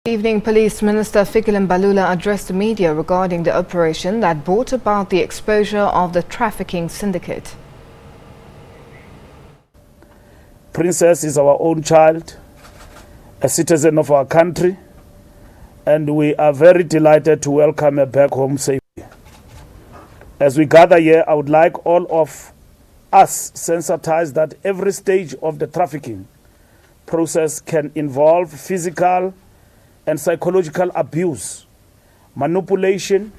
Evening, Police Minister Fikile Mbalula addressed the media regarding the operation that brought about the exposure of the trafficking syndicate. Princess is our own child, a citizen of our country, and we are very delighted to welcome her back home safely. As we gather here, I would like all of us sensitized that every stage of the trafficking process can involve physical and psychological abuse, manipulation,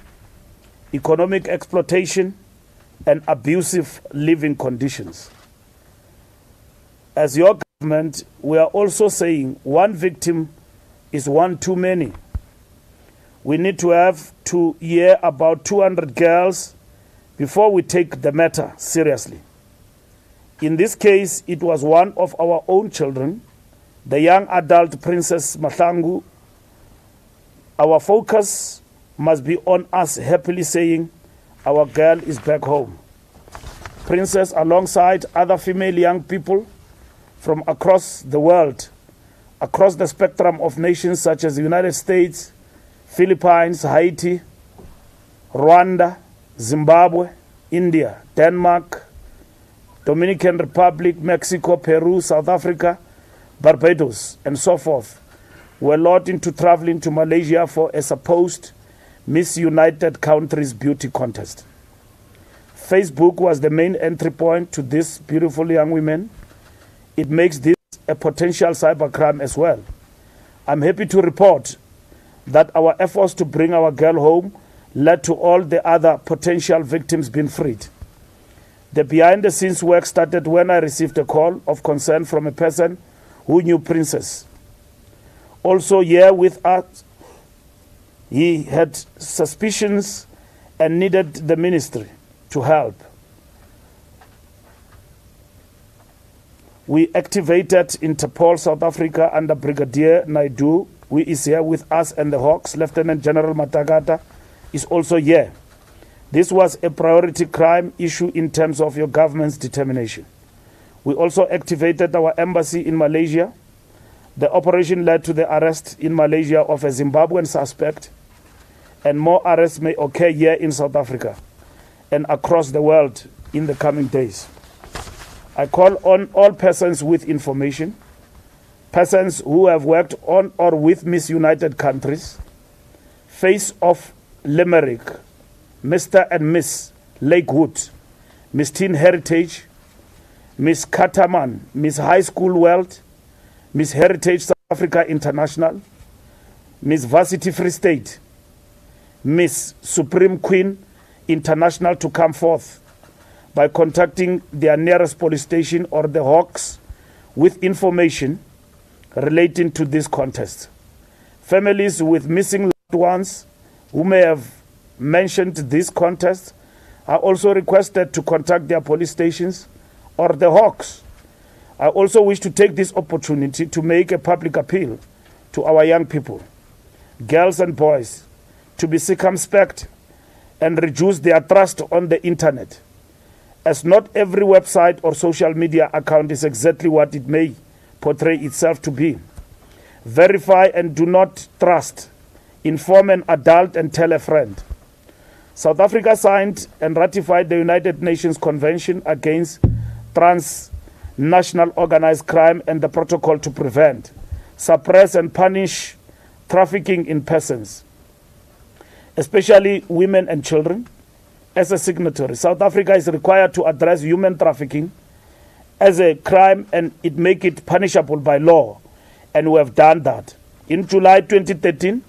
economic exploitation, and abusive living conditions. As your government, we are also saying one victim is one too many. We need to have to hear about 200 girls before we take the matter seriously. In this case, it was one of our own children, the young adult Princess Mahlangu. Our focus must be on us happily saying our girl is back home. Princess, alongside other female young people from across the world, across the spectrum of nations such as the United States, Philippines, Haiti, Rwanda, Zimbabwe, India, Denmark, Dominican Republic, Mexico, Peru, South Africa, Barbados, and so forth, were lured into traveling to Malaysia for a supposed Miss United Countries beauty contest. Facebook was the main entry point to these beautiful young women. It makes this a potential cybercrime as well. I'm happy to report that our efforts to bring our girl home led to all the other potential victims being freed. The behind-the-scenes work started when I received a call of concern from a person who knew Princess. Also here with us, he had suspicions and needed the ministry to help. We activated Interpol South Africa under Brigadier Naidu, who is here with us, and the Hawks. Lieutenant General Matagata is also here. This was a priority crime issue in terms of your government's determination. We also activated our embassy in Malaysia. The operation led to the arrest in Malaysia of a Zimbabwean suspect, and more arrests may occur here in South Africa and across the world in the coming days. I call on all persons with information, persons who have worked on or with Miss United Countries, Face of Limerick, Mr. and Miss Lakewood, Miss Teen Heritage, Miss Kataman, Miss High School World, Miss Heritage South Africa International, Miss Varsity Free State, Miss Supreme Queen International to come forth by contacting their nearest police station or the Hawks with information relating to this contest. Families with missing loved ones who may have mentioned this contest are also requested to contact their police stations or the Hawks. I also wish to take this opportunity to make a public appeal to our young people, girls and boys, to be circumspect and reduce their trust on the internet, as not every website or social media account is exactly what it may portray itself to be. Verify and do not trust. Inform an adult and tell a friend. South Africa signed and ratified the United Nations Convention against Transnational Organized Crime and the protocol to prevent, suppress and punish trafficking in persons, especially women and children. As a signatory, South Africa is required to address human trafficking as a crime and make it punishable by law, and we have done that. In July 2013,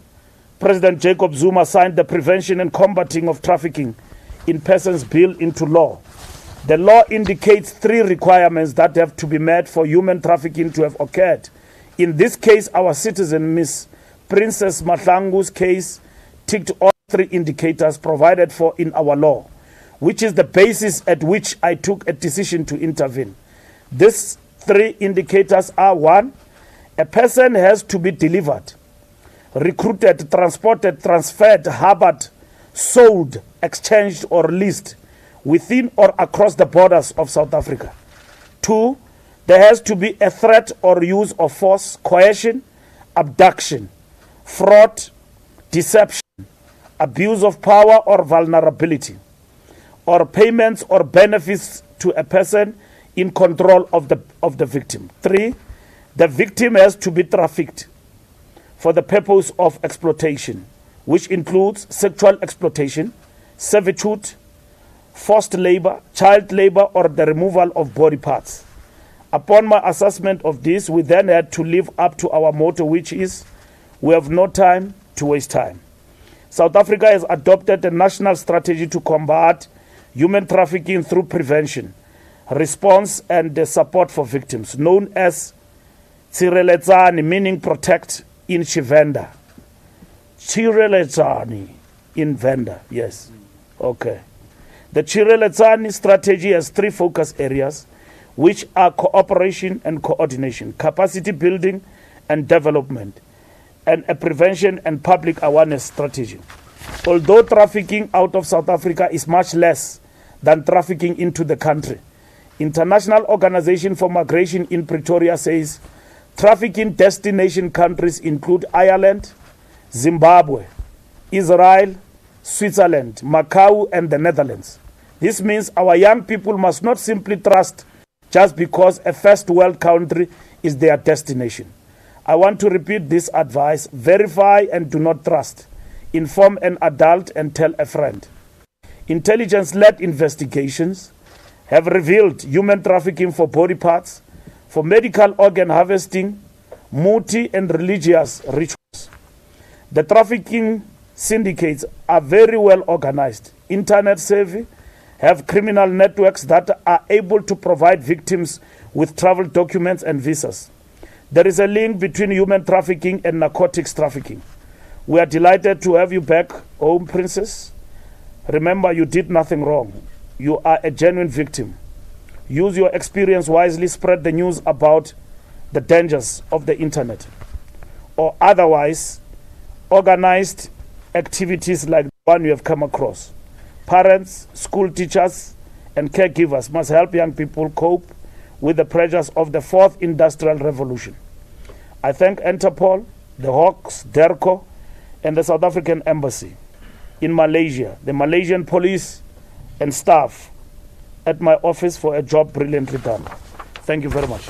President Jacob Zuma signed the Prevention and Combating of Trafficking in Persons Bill into law. The law indicates 3 requirements that have to be met for human trafficking to have occurred. In this case, our citizen, Miss Princess Mahlangu's case, ticked all 3 indicators provided for in our law, which is the basis at which I took a decision to intervene. These 3 indicators are: 1, a person has to be delivered, recruited, transported, transferred, harbored, sold, exchanged, or leased within or across the borders of South Africa. 2, there has to be a threat or use of force, coercion, abduction, fraud, deception, abuse of power or vulnerability, or payments or benefits to a person in control of the victim. 3, the victim has to be trafficked for the purpose of exploitation, which includes sexual exploitation, servitude, forced labor, child labor, or the removal of body parts. Upon my assessment of this, we then had to live up to our motto, which is, we have no time to waste time. South Africa has adopted a national strategy to combat human trafficking through prevention, response, and support for victims, known as Tsireletsani, meaning protect in Tshivenda. Tsireletsani in Venda, yes. Okay. The Tsireletsani strategy has 3 focus areas, which are cooperation and coordination, capacity building and development, and a prevention and public awareness strategy. Although trafficking out of South Africa is much less than trafficking into the country, International Organization for Migration in Pretoria says trafficking destination countries include Ireland, Zimbabwe, Israel, Switzerland, Macau, and the Netherlands. This means our young people must not simply trust just because a first world country is their destination. I want to repeat this advice: verify and do not trust. Inform an adult and tell a friend. Intelligence-led investigations have revealed human trafficking for body parts, for medical organ harvesting, multi and religious rituals. The trafficking syndicates are very well organized, internet savvy, have criminal networks that are able to provide victims with travel documents and visas. There is a link between human trafficking and narcotics trafficking. We are delighted to have you back home, Princess. Remember, you did nothing wrong. You are a genuine victim. Use your experience wisely, spread the news about the dangers of the internet. Or otherwise, organized activities like the one you have come across. Parents, school teachers, and caregivers must help young people cope with the pressures of the 4th Industrial Revolution. I thank Interpol, the Hawks, DERCO, and the South African Embassy in Malaysia, the Malaysian police and staff at my office for a job brilliantly done. Thank you very much.